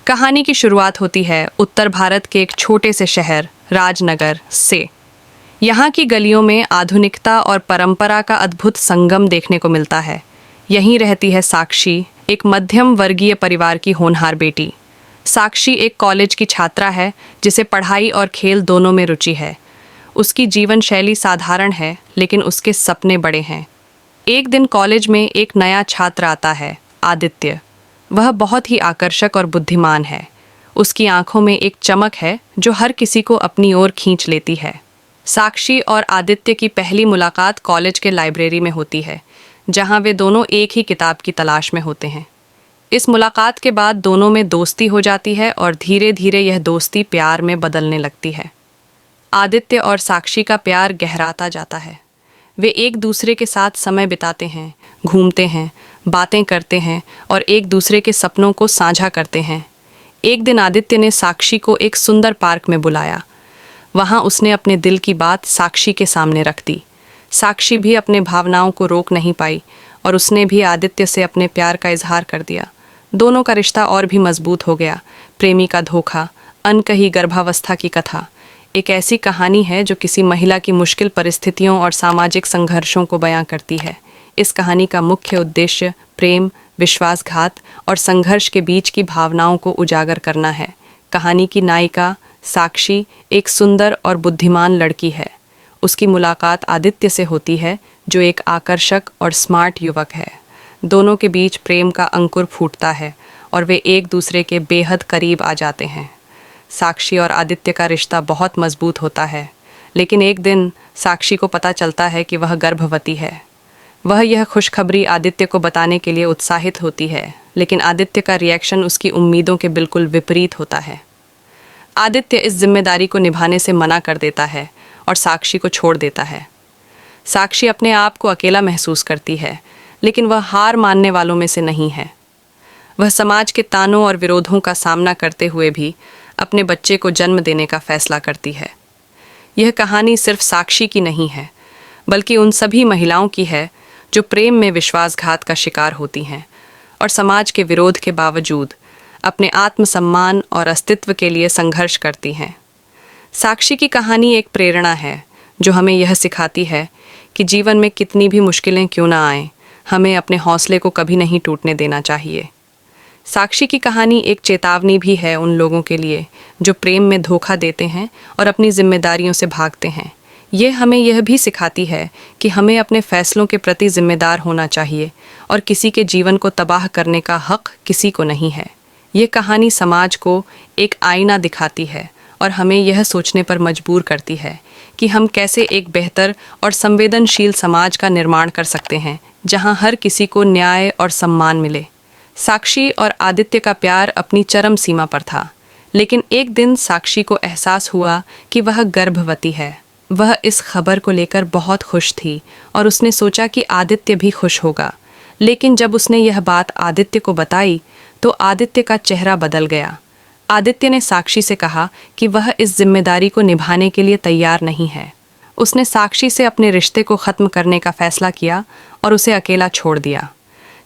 कहानी की शुरुआत होती है उत्तर भारत के एक छोटे से शहर राजनगर से। यहाँ की गलियों में आधुनिकता और परंपरा का अद्भुत संगम देखने को मिलता है। यहीं रहती है साक्षी, एक मध्यम वर्गीय परिवार की होनहार बेटी। साक्षी एक कॉलेज की छात्रा है जिसे पढ़ाई और खेल दोनों में रुचि है। उसकी जीवन शैली साधारण है लेकिन उसके सपने बड़े हैं। एक दिन कॉलेज में एक नया छात्र आता है, आदित्य। वह बहुत ही आकर्षक और बुद्धिमान है। उसकी आंखों में एक चमक है जो हर किसी को अपनी ओर खींच लेती है। साक्षी और आदित्य की पहली मुलाकात कॉलेज के लाइब्रेरी में होती है, जहां वे दोनों एक ही किताब की तलाश में होते हैं। इस मुलाकात के बाद दोनों में दोस्ती हो जाती है और धीरे धीरे यह दोस्ती प्यार में बदलने लगती है। आदित्य और साक्षी का प्यार गहराता जाता है। वे एक दूसरे के साथ समय बिताते हैं, घूमते हैं, बातें करते हैं और एक दूसरे के सपनों को साझा करते हैं। एक दिन आदित्य ने साक्षी को एक सुंदर पार्क में बुलाया। वहाँ उसने अपने दिल की बात साक्षी के सामने रख दी। साक्षी भी अपने भावनाओं को रोक नहीं पाई और उसने भी आदित्य से अपने प्यार का इजहार कर दिया। दोनों का रिश्ता और भी मजबूत हो गया। प्रेमी का धोखा, अनकही गर्भावस्था की कथा एक ऐसी कहानी है जो किसी महिला की मुश्किल परिस्थितियों और सामाजिक संघर्षों को बयां करती है। इस कहानी का मुख्य उद्देश्य प्रेम, विश्वासघात और संघर्ष के बीच की भावनाओं को उजागर करना है। कहानी की नायिका साक्षी एक सुंदर और बुद्धिमान लड़की है। उसकी मुलाकात आदित्य से होती है जो एक आकर्षक और स्मार्ट युवक है। दोनों के बीच प्रेम का अंकुर फूटता है और वे एक दूसरे के बेहद करीब आ जाते हैं। साक्षी और आदित्य का रिश्ता बहुत मजबूत होता है, लेकिन एक दिन साक्षी को पता चलता है कि वह गर्भवती है। वह यह खुशखबरी आदित्य को बताने के लिए उत्साहित होती है, लेकिन आदित्य का रिएक्शन उसकी उम्मीदों के बिल्कुल विपरीत होता है। आदित्य इस जिम्मेदारी को निभाने से मना कर देता है और साक्षी को छोड़ देता है। साक्षी अपने आप को अकेला महसूस करती है, लेकिन वह हार मानने वालों में से नहीं है। वह समाज के तानों और विरोधों का सामना करते हुए भी अपने बच्चे को जन्म देने का फैसला करती है। यह कहानी सिर्फ साक्षी की नहीं है, बल्कि उन सभी महिलाओं की है जो प्रेम में विश्वासघात का शिकार होती हैं और समाज के विरोध के बावजूद अपने आत्मसम्मान और अस्तित्व के लिए संघर्ष करती हैं। साक्षी की कहानी एक प्रेरणा है जो हमें यह सिखाती है कि जीवन में कितनी भी मुश्किलें क्यों ना आएं, हमें अपने हौसले को कभी नहीं टूटने देना चाहिए। साक्षी की कहानी एक चेतावनी भी है उन लोगों के लिए जो प्रेम में धोखा देते हैं और अपनी जिम्मेदारियों से भागते हैं। ये हमें यह भी सिखाती है कि हमें अपने फैसलों के प्रति जिम्मेदार होना चाहिए और किसी के जीवन को तबाह करने का हक किसी को नहीं है। ये कहानी समाज को एक आईना दिखाती है और हमें यह सोचने पर मजबूर करती है कि हम कैसे एक बेहतर और संवेदनशील समाज का निर्माण कर सकते हैं, जहां हर किसी को न्याय और सम्मान मिले। साक्षी और आदित्य का प्यार अपनी चरम सीमा पर था, लेकिन एक दिन साक्षी को एहसास हुआ कि वह गर्भवती है। वह इस खबर को लेकर बहुत खुश थी और उसने सोचा कि आदित्य भी खुश होगा। लेकिन जब उसने यह बात आदित्य को बताई तो आदित्य का चेहरा बदल गया। आदित्य ने साक्षी से कहा कि वह इस जिम्मेदारी को निभाने के लिए तैयार नहीं है। उसने साक्षी से अपने रिश्ते को ख़त्म करने का फैसला किया और उसे अकेला छोड़ दिया।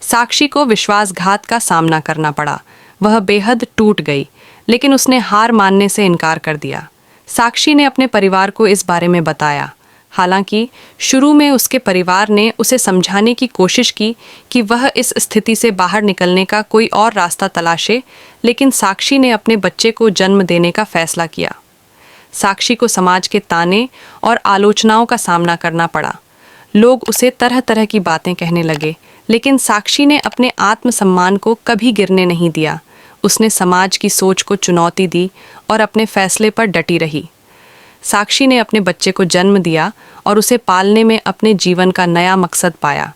साक्षी को विश्वासघात का सामना करना पड़ा। वह बेहद टूट गई, लेकिन उसने हार मानने से इनकार कर दिया। साक्षी ने अपने परिवार को इस बारे में बताया। हालांकि शुरू में उसके परिवार ने उसे समझाने की कोशिश की कि वह इस स्थिति से बाहर निकलने का कोई और रास्ता तलाशे, लेकिन साक्षी ने अपने बच्चे को जन्म देने का फैसला किया। साक्षी को समाज के ताने और आलोचनाओं का सामना करना पड़ा। लोग उसे तरह तरह की बातें कहने लगे, लेकिन साक्षी ने अपने आत्मसम्मान को कभी गिरने नहीं दिया। उसने समाज की सोच को चुनौती दी और अपने फैसले पर डटी रही। साक्षी ने अपने बच्चे को जन्म दिया और उसे पालने में अपने जीवन का नया मकसद पाया।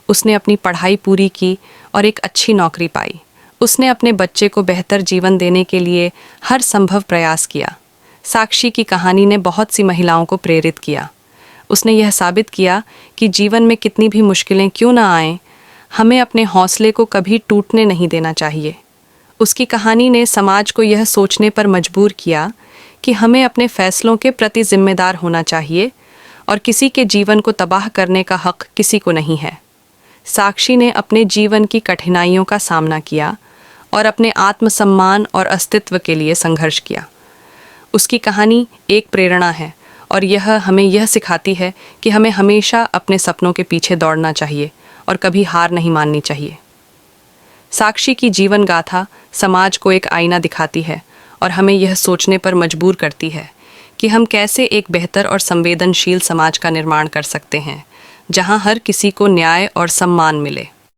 उसने अपनी पढ़ाई पूरी की और एक अच्छी नौकरी पाई। उसने अपने बच्चे को बेहतर जीवन देने के लिए हर संभव प्रयास किया। साक्षी की कहानी ने बहुत सी महिलाओं को प्रेरित किया। उसने यह साबित किया कि जीवन में कितनी भी मुश्किलें क्यों ना आएं, हमें अपने हौसले को कभी टूटने नहीं देना चाहिए। उसकी कहानी ने समाज को यह सोचने पर मजबूर किया कि हमें अपने फैसलों के प्रति जिम्मेदार होना चाहिए और किसी के जीवन को तबाह करने का हक किसी को नहीं है। साक्षी ने अपने जीवन की कठिनाइयों का सामना किया और अपने आत्मसम्मान और अस्तित्व के लिए संघर्ष किया। उसकी कहानी एक प्रेरणा है और यह हमें यह सिखाती है कि हमें हमेशा अपने सपनों के पीछे दौड़ना चाहिए और कभी हार नहीं माननी चाहिए। साक्षी की जीवन गाथा समाज को एक आईना दिखाती है और हमें यह सोचने पर मजबूर करती है कि हम कैसे एक बेहतर और संवेदनशील समाज का निर्माण कर सकते हैं, जहां हर किसी को न्याय और सम्मान मिले।